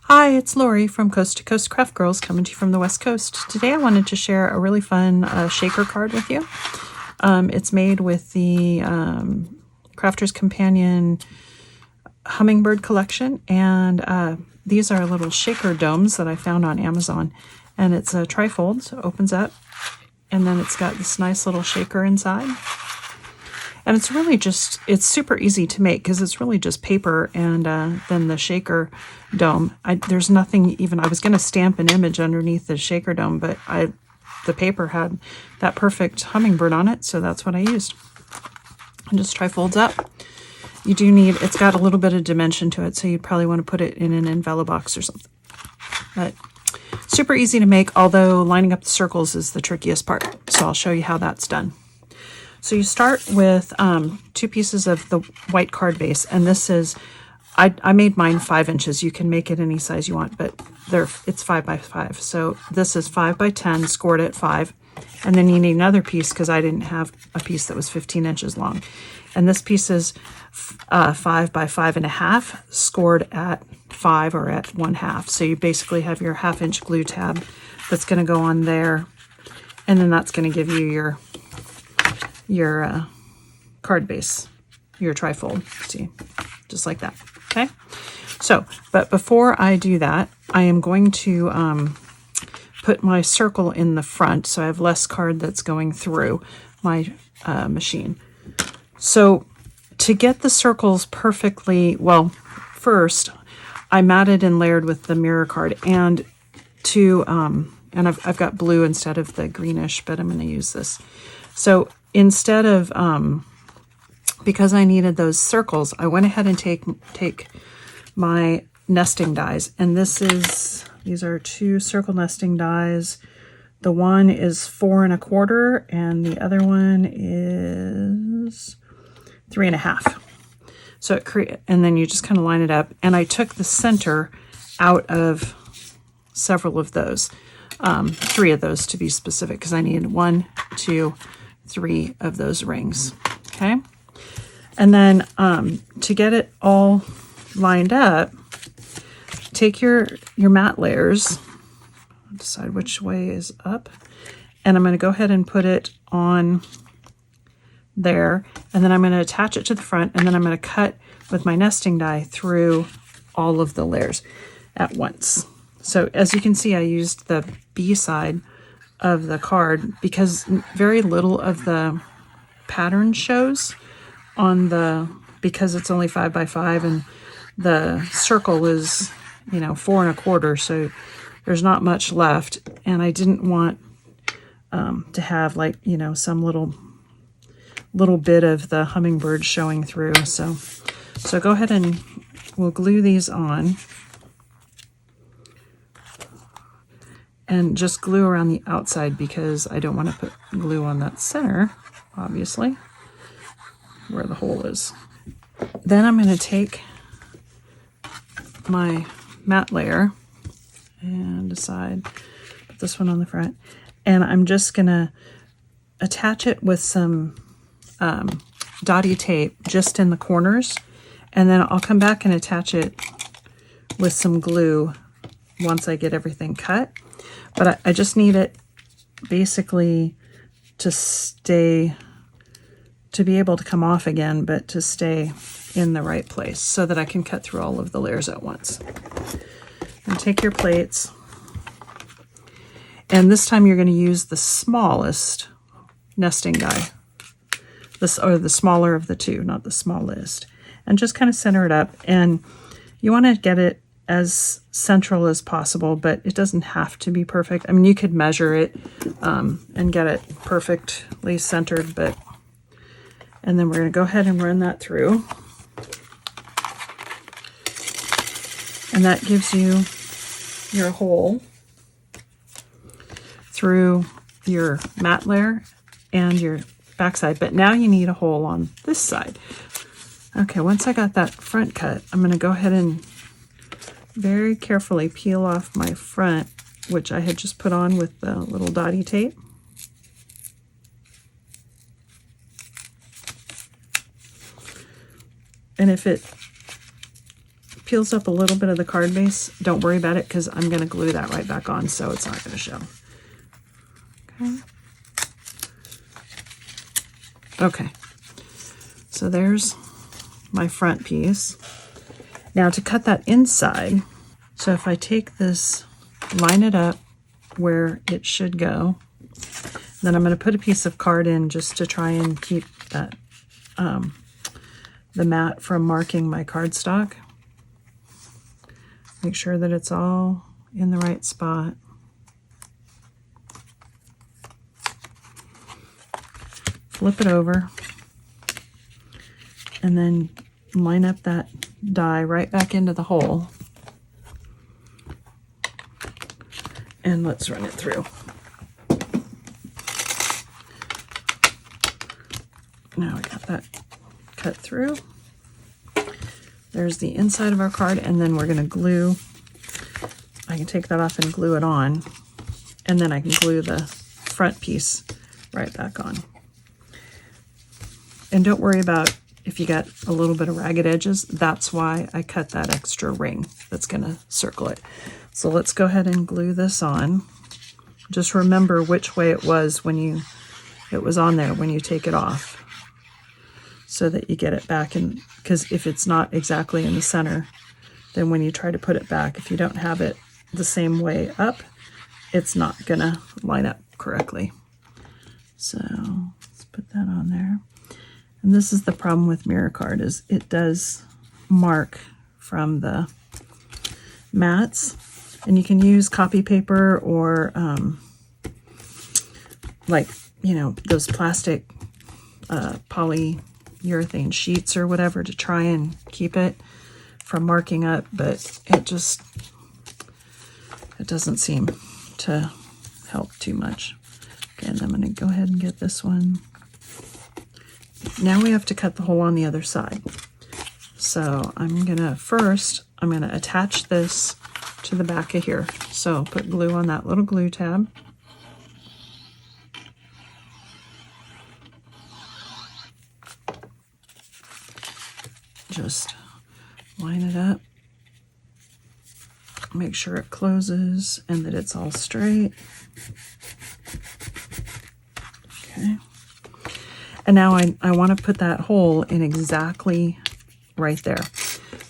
Hi, it's Lori from Coast to Coast Craft Girls coming to you from the West Coast. Today I wanted to share a really fun shaker card with you. It's made with the Crafter's Companion Hummingbird collection, and these are little shaker domes that I found on Amazon. And it's a trifold, so it opens up, and then it's got this nice little shaker inside. And it's really just, it's super easy to make because it's really just paper and then the shaker dome. There's nothing even, I was going to stamp an image underneath the shaker dome, but the paper had that perfect hummingbird on it, so that's what I used. And just trifolds up. You do need, it's got a little bit of dimension to it, so you'd probably want to put it in an envelope box or something. But super easy to make, although lining up the circles is the trickiest part. So I'll show you how that's done. So you start with 2 pieces of the white card base, and this is, I made mine 5 inches. You can make it any size you want, but it's 5 by 5. So this is 5 by 10, scored at 5, and then you need another piece because I didn't have a piece that was 15 inches long. And this piece is 5 by 5.5, scored at 5 or at 1/2. So you basically have your 1/2 inch glue tab that's going to go on there, and then that's going to give you your card base, your trifold, see, just like that. Okay, so but before I do that, I am going to put my circle in the front so I have less card that's going through my machine. So to get the circles perfectly, well, first I matted and layered with the mirror card, and and I've got blue instead of the greenish, but I'm going to use this. So instead of, because I needed those circles, I went ahead and take my nesting dies. And these are 2 circle nesting dies. The one is 4 1/4 and the other one is 3 1/2. So and then you just kind of line it up. And I took the center out of several of those, 3 of those to be specific, because I needed 1, 2, 3 of those rings. Okay, and then to get it all lined up, take your matte layers, decide which way is up, and I'm going to go ahead and put it on there, and then I'm going to attach it to the front, and then I'm going to cut with my nesting die through all of the layers at once. So as you can see, I used the B side of the card because very little of the pattern shows on because it's only 5 by 5 and the circle is 4 1/4, so there's not much left, and I didn't want to have some little bit of the hummingbird showing through. So go ahead and we'll glue these on. And just glue around the outside because I don't want to put glue on that center, obviously, where the hole is. Then I'm going to take my matte layer and put this one on the front, and I'm just going to attach it with some dotty tape just in the corners, and then I'll come back and attach it with some glue once I get everything cut. But I just need it basically to be able to come off again, but to stay in the right place so that I can cut through all of the layers at once. And take your plates, and this time you're going to use the smallest nesting die, or the smaller of the 2, not the smallest, and just kind of center it up. And you want to get it as central as possible, but it doesn't have to be perfect. I mean, you could measure it and get it perfectly centered, and then we're going to go ahead and run that through, and that gives you your hole through your matte layer and your backside. But now you need a hole on this side. Okay, once I got that front cut, I'm going to go ahead and very carefully peel off my front, which I had just put on with the little dotty tape. And if it peels up a little bit of the card base, don't worry about it because I'm going to glue that right back on so it's not going to show. Okay. Okay. So there's my front piece. Now to cut that inside, so if I take this, line it up where it should go, then I'm going to put a piece of card in just to try and keep that the mat from marking my cardstock. Make sure that it's all in the right spot. Flip it over and then line up that die right back into the hole. And let's run it through. Now we got that cut through. There's the inside of our card, and then we're going to glue. I can take that off and glue it on, and then I can glue the front piece right back on. And don't worry about if you got a little bit of ragged edges. That's why I cut that extra ring that's going to circle it. So let's go ahead and glue this on. Just remember which way it was when it was on there when you take it off, so that you get it back in, because if it's not exactly in the center, then when you try to put it back, if you don't have it the same way up, it's not gonna line up correctly. So let's put that on there. And this is the problem with mirror card, is it does mark from the mats, and you can use copy paper or like, you know, those plastic polyurethane sheets or whatever to try and keep it from marking up, but it doesn't seem to help too much. Okay, and I'm going to go ahead and get this one. Now we have to cut the hole on the other side. So I'm going to attach this to the back of here. So put glue on that little glue tab. Just line it up. Make sure it closes and that it's all straight. Okay. And now I want to put that hole in exactly right there.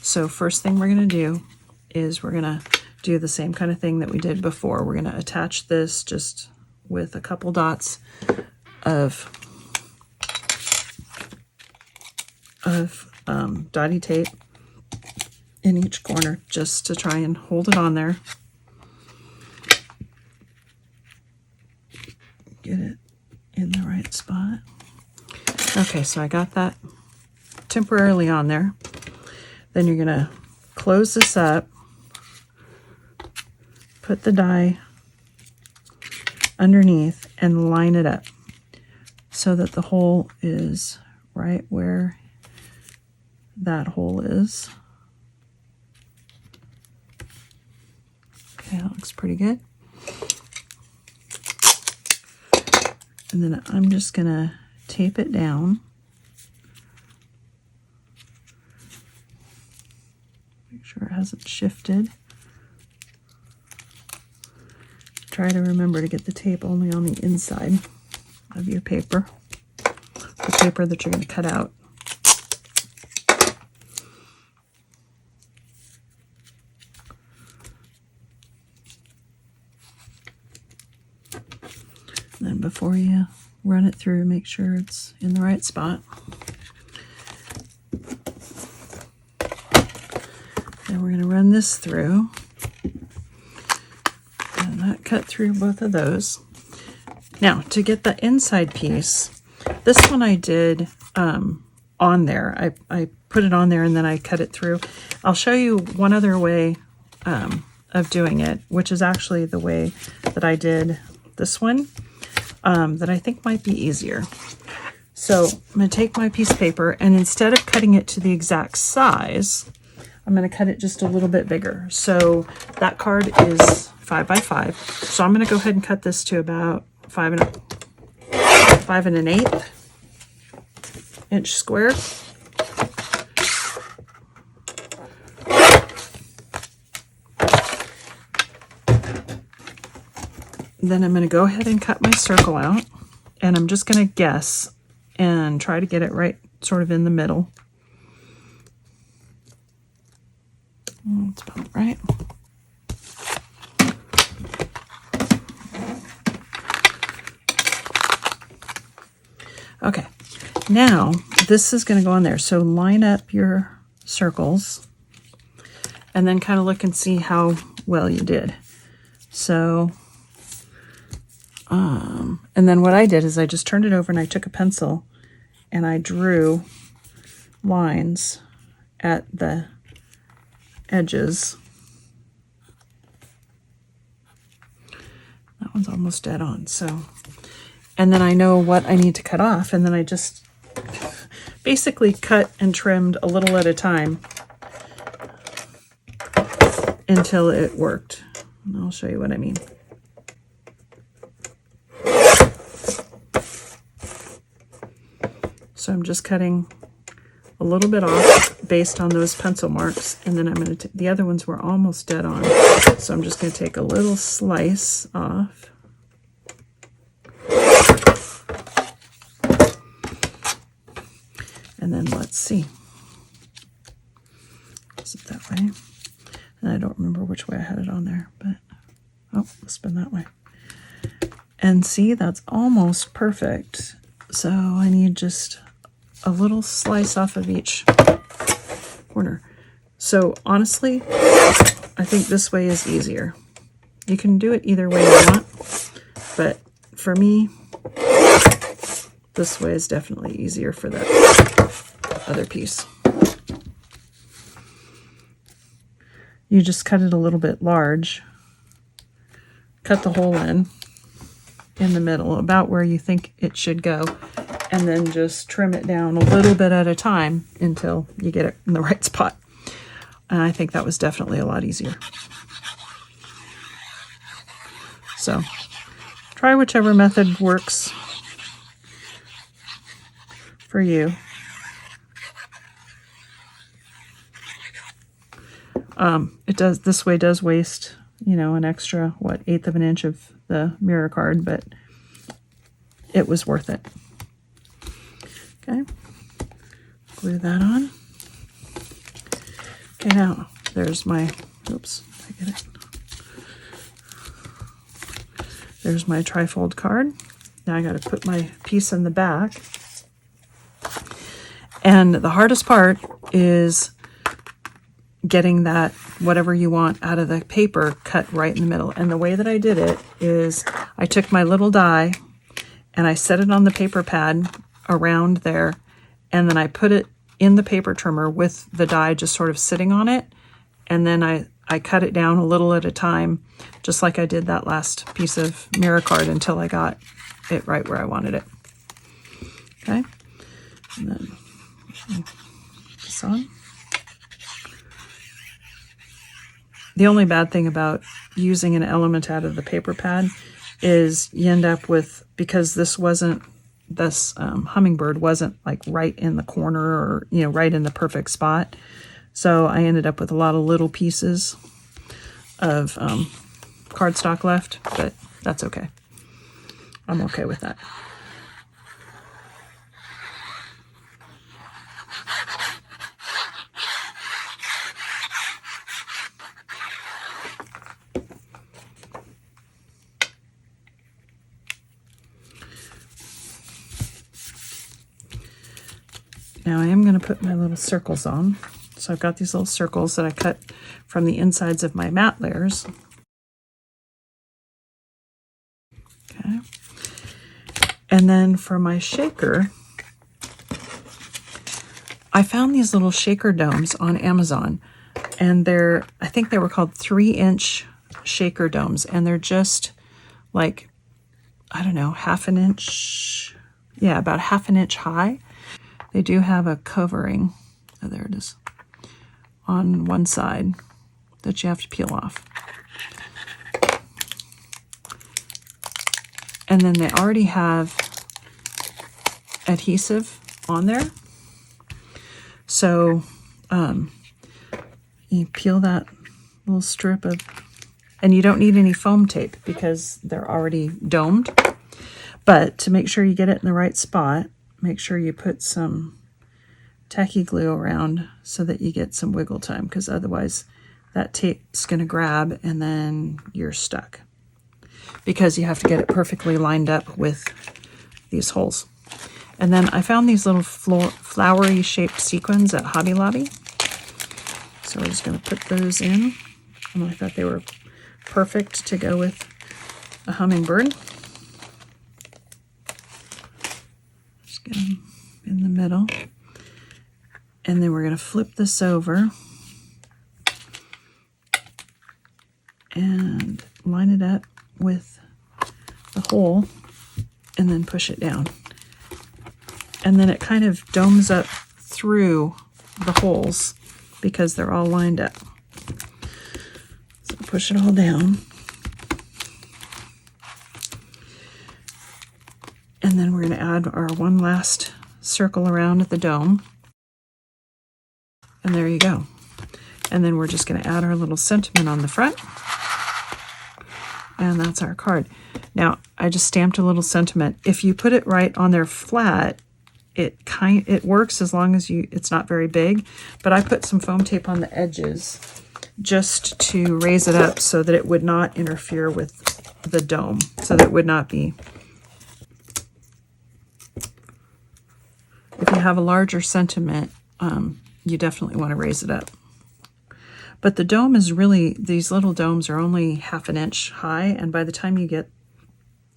So first thing we're going to do is we're going to do the same kind of thing that we did before. We're going to attach this just with a couple dots of dotty tape in each corner just to try and hold it on there. Get it in the right spot. Okay, so I got that temporarily on there. Then you're going to close this up, put the die underneath, and line it up so that the hole is right where that hole is. Okay, that looks pretty good. And then I'm just going to tape it down. Make sure it hasn't shifted. Try to remember to get the tape only on the inside of your paper, the paper that you're going to cut out. Then before you run it through, make sure it's in the right spot. Then we're going to run this through. And that cut through both of those. Now, to get the inside piece, this one I did on there. I put it on there and then I cut it through. I'll show you one other way of doing it, which is actually the way that I did this one. That I think might be easier. So I'm going to take my piece of paper, and instead of cutting it to the exact size, I'm going to cut it just a little bit bigger. So that card is 5 by 5. So I'm going to go ahead and cut this to about 5 1/8 inch square. then I'm going to go ahead and cut my circle out, and I'm just going to guess and try to get it right sort of in the middle. That's about right. Okay, now this is going to go on there. So line up your circles and then kind of look and see how well you did. So, and then what I did is I just turned it over and I took a pencil and I drew lines at the edges. That one's almost dead on. So, and then I know what I need to cut off, and then I just basically cut and trimmed a little at a time until it worked. And I'll show you what I mean. So I'm just cutting a little bit off based on those pencil marks, and then I'm going to, the other ones were almost dead on, so I'm just going to take a little slice off. And then let's see. Is it that way? And I don't remember which way I had it on there, but oh, it's been that way. And see, that's almost perfect. So I need just a little slice off of each corner. So honestly, I think this way is easier. You can do it either way you want, but for me, this way is definitely easier for that other piece. You just cut it a little bit large, cut the hole in the middle, about where you think it should go, and then just trim it down a little bit at a time until you get it in the right spot. And I think that was definitely a lot easier. So try whichever method works for you. This way does waste, an extra, 1/8 of an inch of the mirror card, but it was worth it. Okay, glue that on. Okay, now there's my, oops, I get it. There's my trifold card. Now I got to put my piece in the back. And the hardest part is getting that whatever you want out of the paper cut right in the middle. And the way that I did it is I took my little die and I set it on the paper pad around there, and then I put it in the paper trimmer with the die just sort of sitting on it, and then I cut it down a little at a time, just like I did that last piece of mirror card, until I got it right where I wanted it. Okay, and then this on. The only bad thing about using an element out of the paper pad is you end up with, because this hummingbird wasn't like right in the corner, or right in the perfect spot, so I ended up with a lot of little pieces of cardstock left, but that's okay. I'm okay with that. Now I am going to put my little circles on. So I've got these little circles that I cut from the insides of my matte layers. Okay. And then for my shaker, I found these little shaker domes on Amazon, and I think they were called 3-inch shaker domes, and they're just like, I don't know, half an inch, about half an inch high. They do have a covering, oh, there it is, on one side that you have to peel off. And then they already have adhesive on there. So you peel that little strip of And you don't need any foam tape because they're already domed. But to make sure you get it in the right spot, make sure you put some tacky glue around so that you get some wiggle time, because otherwise that tape's going to grab and then you're stuck. Because you have to get it perfectly lined up with these holes. And then I found these little flowery shaped sequins at Hobby Lobby. So we're just going to put those in. And I thought they were perfect to go with a hummingbird. Just get them in the middle. And then we're going to flip this over and line it up with the hole and then push it down. And then it kind of domes up through the holes because they're all lined up. So push it all down. And then we're going to add our one last circle around at the dome. And there you go. And then we're just going to add our little sentiment on the front. And that's our card. Now, I just stamped a little sentiment. If you put it right on there flat, it works as long as it's not very big. But I put some foam tape on the edges just to raise it up so that it would not interfere with the dome. So that it would not be. If you have a larger sentiment, you definitely want to raise it up. But the dome is really, these little domes are only 1/2 inch high, and by the time you get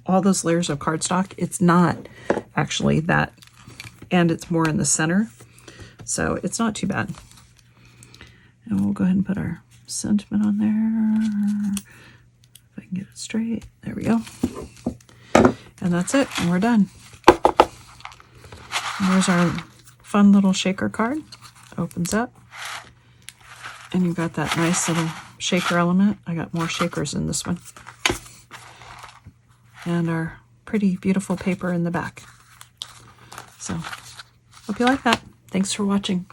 all those layers of cardstock, it's not actually that, and it's more in the center, so it's not too bad. And we'll go ahead and put our sentiment on there. If I can get it straight, there we go. And that's it, and we're done. And there's our fun little shaker card. Opens up. And you've got that nice little shaker element. I got more shakers in this one. And our pretty beautiful paper in the back. So, hope you like that. Thanks for watching.